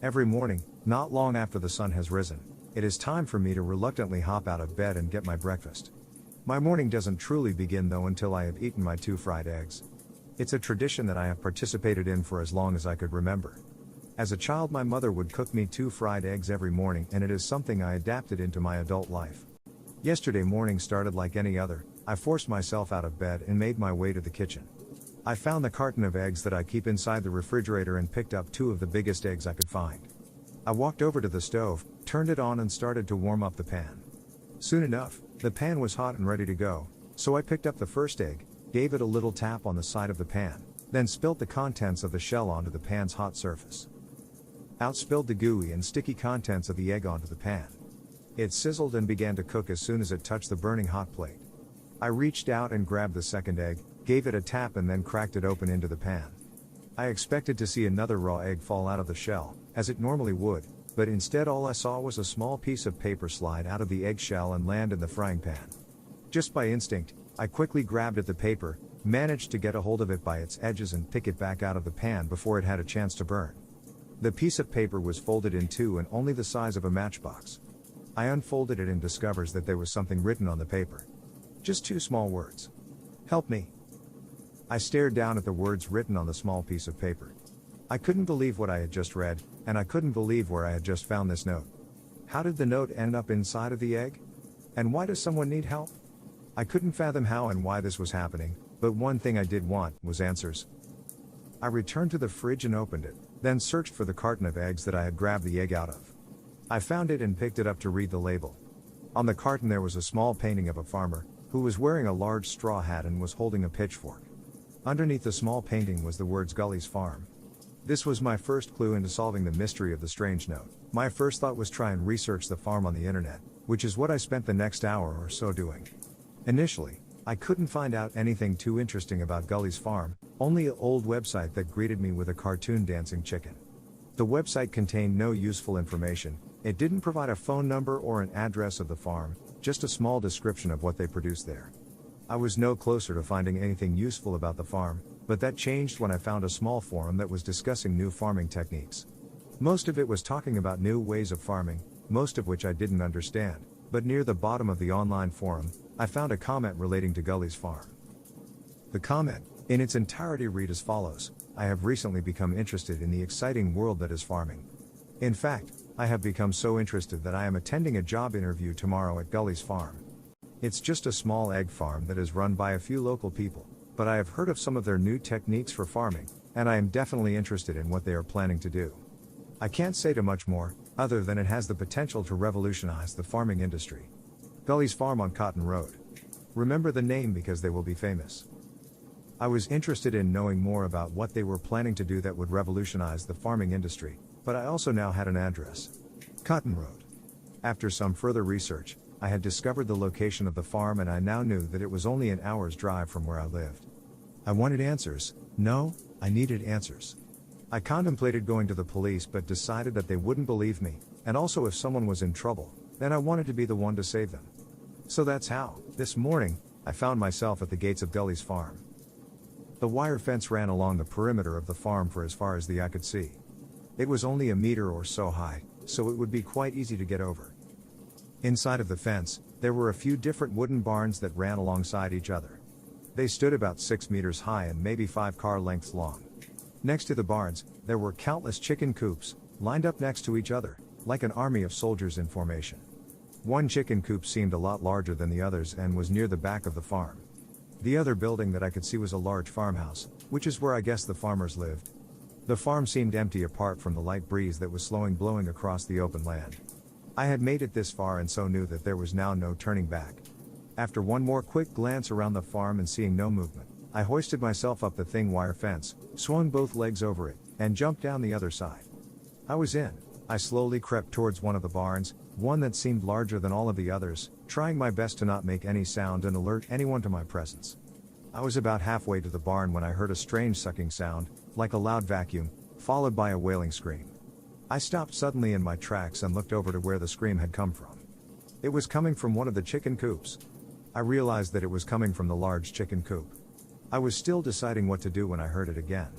Every morning, not long after the sun has risen, it is time for me to reluctantly hop out of bed and get my breakfast. My morning doesn't truly begin though until I have eaten my 2 fried eggs. It's a tradition that I have participated in for as long as I could remember. As a child, my mother would cook me 2 fried eggs every morning, and it is something I adapted into my adult life. Yesterday morning started like any other. I forced myself out of bed and made my way to the kitchen. I found the carton of eggs that I keep inside the refrigerator and picked up 2 of the biggest eggs I could find. I walked over to the stove, turned it on and started to warm up the pan. Soon enough, the pan was hot and ready to go, so I picked up the first egg, gave it a little tap on the side of the pan, then spilt the contents of the shell onto the pan's hot surface. Out spilled the gooey and sticky contents of the egg onto the pan. It sizzled and began to cook as soon as it touched the burning hot plate. I reached out and grabbed the second egg, gave it a tap and then cracked it open into the pan. I expected to see another raw egg fall out of the shell, as it normally would, but instead all I saw was a small piece of paper slide out of the egg shell and land in the frying pan. Just by instinct, I quickly grabbed at the paper, managed to get a hold of it by its edges and pick it back out of the pan before it had a chance to burn. The piece of paper was folded in 2 and only the size of a matchbox. I unfolded it and discovers that there was something written on the paper. Just 2 small words. "Help me." I stared down at the words written on the small piece of paper. I couldn't believe what I had just read, and I couldn't believe where I had just found this note. How did the note end up inside of the egg? And why does someone need help? I couldn't fathom how and why this was happening, but one thing I did want was answers. I returned to the fridge and opened it, then searched for the carton of eggs that I had grabbed the egg out of. I found it and picked it up to read the label. On the carton there was a small painting of a farmer, who was wearing a large straw hat and was holding a pitchfork. Underneath the small painting was the words Gully's Farm. This was my first clue into solving the mystery of the strange note. My first thought was try and research the farm on the internet, which is what I spent the next hour or so doing. Initially, I couldn't find out anything too interesting about Gully's Farm, only an old website that greeted me with a cartoon dancing chicken. The website contained no useful information. It didn't provide a phone number or an address of the farm, just a small description of what they produced there. I was no closer to finding anything useful about the farm, but that changed when I found a small forum that was discussing new farming techniques. Most of it was talking about new ways of farming, most of which I didn't understand, but near the bottom of the online forum, I found a comment relating to Gully's Farm. The comment, in its entirety, read as follows: "I have recently become interested in the exciting world that is farming. In fact, I have become so interested that I am attending a job interview tomorrow at Gully's Farm. It's just a small egg farm that is run by a few local people, but I have heard of some of their new techniques for farming, and I am definitely interested in what they are planning to do. I can't say too much more, other than it has the potential to revolutionize the farming industry. Gully's Farm on Cotton Road. Remember the name because they will be famous." I was interested in knowing more about what they were planning to do that would revolutionize the farming industry, but I also now had an address. Cotton Road. After some further research, I had discovered the location of the farm and I now knew that it was only an hour's drive from where I lived. I wanted answers. No, I needed answers. I contemplated going to the police but decided that they wouldn't believe me, and also if someone was in trouble, then I wanted to be the one to save them. So that's how, this morning, I found myself at the gates of Gully's Farm. The wire fence ran along the perimeter of the farm for as far as the eye could see. It was only a meter or so high, so it would be quite easy to get over. Inside of the fence, there were a few different wooden barns that ran alongside each other. They stood about 6 meters high and maybe 5 car lengths long. Next to the barns, there were countless chicken coops, lined up next to each other, like an army of soldiers in formation. One chicken coop seemed a lot larger than the others and was near the back of the farm. The other building that I could see was a large farmhouse, which is where I guess the farmers lived. The farm seemed empty apart from the light breeze that was slowly blowing across the open land. I had made it this far and so knew that there was now no turning back. After one more quick glance around the farm and seeing no movement, I hoisted myself up the thin wire fence, swung both legs over it, and jumped down the other side. I was in. I slowly crept towards one of the barns, one that seemed larger than all of the others, trying my best to not make any sound and alert anyone to my presence. I was about halfway to the barn when I heard a strange sucking sound, like a loud vacuum, followed by a wailing scream. I stopped suddenly in my tracks and looked over to where the scream had come from. It was coming from one of the chicken coops. I realized that it was coming from the large chicken coop. I was still deciding what to do when I heard it again.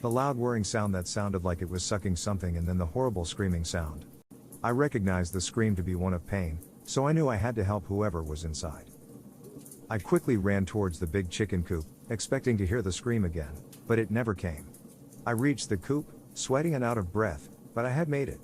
The loud whirring sound that sounded like it was sucking something, and then the horrible screaming sound. I recognized the scream to be one of pain, so I knew I had to help whoever was inside. I quickly ran towards the big chicken coop, expecting to hear the scream again, but it never came. I reached the coop, sweating and out of breath, but I had made it.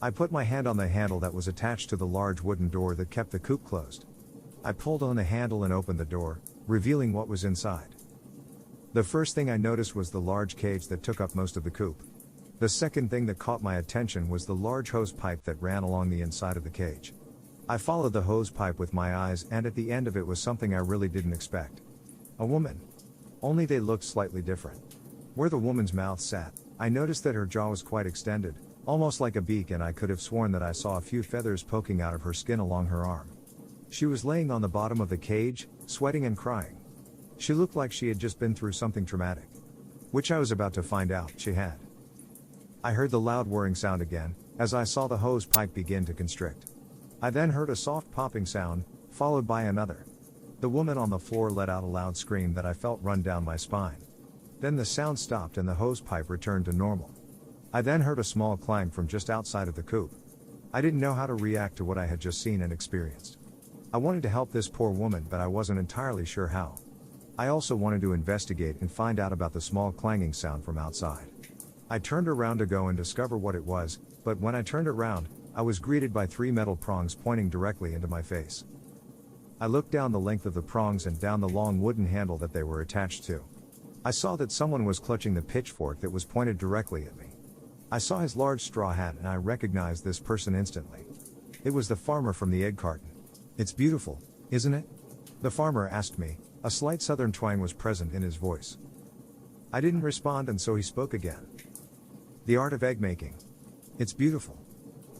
I put my hand on the handle that was attached to the large wooden door that kept the coop closed. I pulled on the handle and opened the door, revealing what was inside. The first thing I noticed was the large cage that took up most of the coop. The second thing that caught my attention was the large hose pipe that ran along the inside of the cage. I followed the hose pipe with my eyes, and at the end of it was something I really didn't expect. A woman. Only they looked slightly different. Where the woman's mouth sat, I noticed that her jaw was quite extended, almost like a beak, and I could have sworn that I saw a few feathers poking out of her skin along her arm. She was laying on the bottom of the cage, sweating and crying. She looked like she had just been through something traumatic. Which I was about to find out she had. I heard the loud whirring sound again, as I saw the hose pipe begin to constrict. I then heard a soft popping sound, followed by another. The woman on the floor let out a loud scream that I felt run down my spine. Then the sound stopped and the hose pipe returned to normal. I then heard a small clang from just outside of the coop. I didn't know how to react to what I had just seen and experienced. I wanted to help this poor woman, but I wasn't entirely sure how. I also wanted to investigate and find out about the small clanging sound from outside. I turned around to go and discover what it was, but when I turned around, I was greeted by 3 metal prongs pointing directly into my face. I looked down the length of the prongs and down the long wooden handle that they were attached to. I saw that someone was clutching the pitchfork that was pointed directly at me. I saw his large straw hat and I recognized this person instantly. It was the farmer from the egg carton. "It's beautiful, isn't it?" the farmer asked me. A slight southern twang was present in his voice. I didn't respond, and so he spoke again. "The art of egg making. It's beautiful.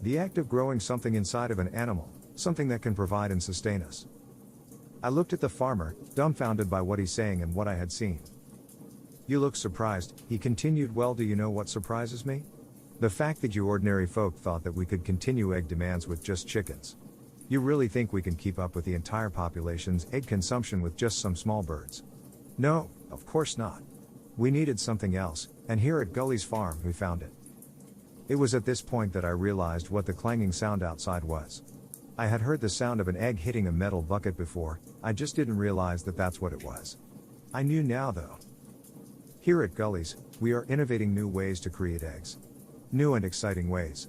The act of growing something inside of an animal, something that can provide and sustain us." I looked at the farmer, dumbfounded by what he's saying and what I had seen. "You look surprised," he continued. "Well, do you know what surprises me? The fact that you ordinary folk thought that we could continue egg demands with just chickens. You really think we can keep up with the entire population's egg consumption with just some small birds? No, of course not. We needed something else, and here at Gully's farm we found it." It was at this point that I realized what the clanging sound outside was. I had heard the sound of an egg hitting a metal bucket before, I just didn't realize that that's what it was. I knew now though. Here at Gully's, we are innovating new ways to create eggs. New and exciting ways.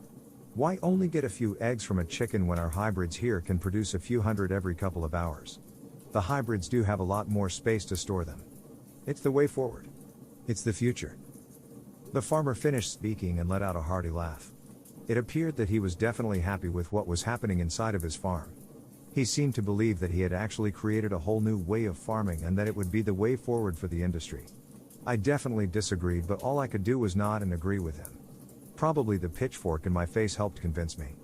Why only get a few eggs from a chicken when our hybrids here can produce a few hundred every couple of hours? The hybrids do have a lot more space to store them. It's the way forward. It's the future. The farmer finished speaking and let out a hearty laugh. It appeared that he was definitely happy with what was happening inside of his farm. He seemed to believe that he had actually created a whole new way of farming and that it would be the way forward for the industry. I definitely disagreed, but all I could do was nod and agree with him. Probably the pitchfork in my face helped convince me.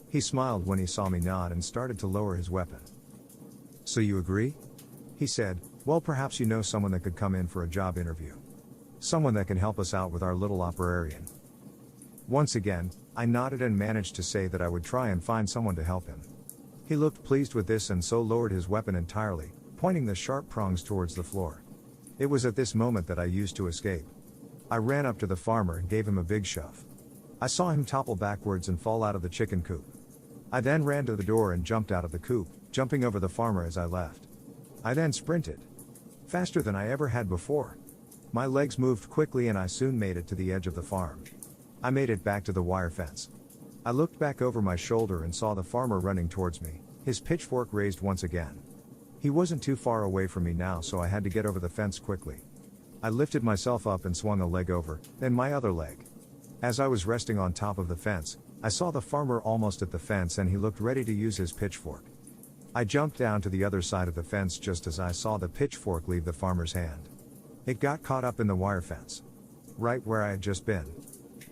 He smiled when he saw me nod and started to lower his weapon. "So you agree?" he said. "Well, perhaps you know someone that could come in for a job interview. Someone that can help us out with our little operation." Once again, I nodded and managed to say that I would try and find someone to help him. He looked pleased with this and so lowered his weapon entirely, pointing the sharp prongs towards the floor. It was at this moment that I used to escape. I ran up to the farmer and gave him a big shove. I saw him topple backwards and fall out of the chicken coop. I then ran to the door and jumped out of the coop, jumping over the farmer as I left. I then sprinted. Faster than I ever had before. My legs moved quickly and I soon made it to the edge of the farm. I made it back to the wire fence. I looked back over my shoulder and saw the farmer running towards me, his pitchfork raised once again. He wasn't too far away from me now, so I had to get over the fence quickly. I lifted myself up and swung a leg over, then my other leg. As I was resting on top of the fence, I saw the farmer almost at the fence and he looked ready to use his pitchfork. I jumped down to the other side of the fence just as I saw the pitchfork leave the farmer's hand. It got caught up in the wire fence. Right where I had just been.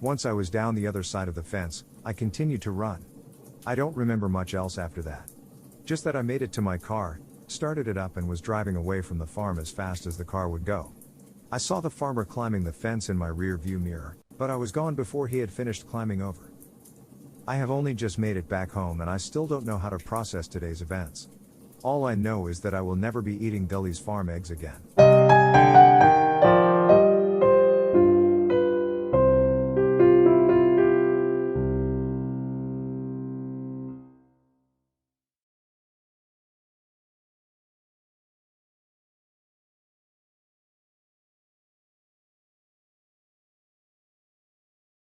Once I was down the other side of the fence, I continued to run. I don't remember much else after that. Just that I made it to my car, started it up and was driving away from the farm as fast as the car would go. I saw the farmer climbing the fence in my rear view mirror, but I was gone before he had finished climbing over. I have only just made it back home and I still don't know how to process today's events. All I know is that I will never be eating Gully's farm eggs again.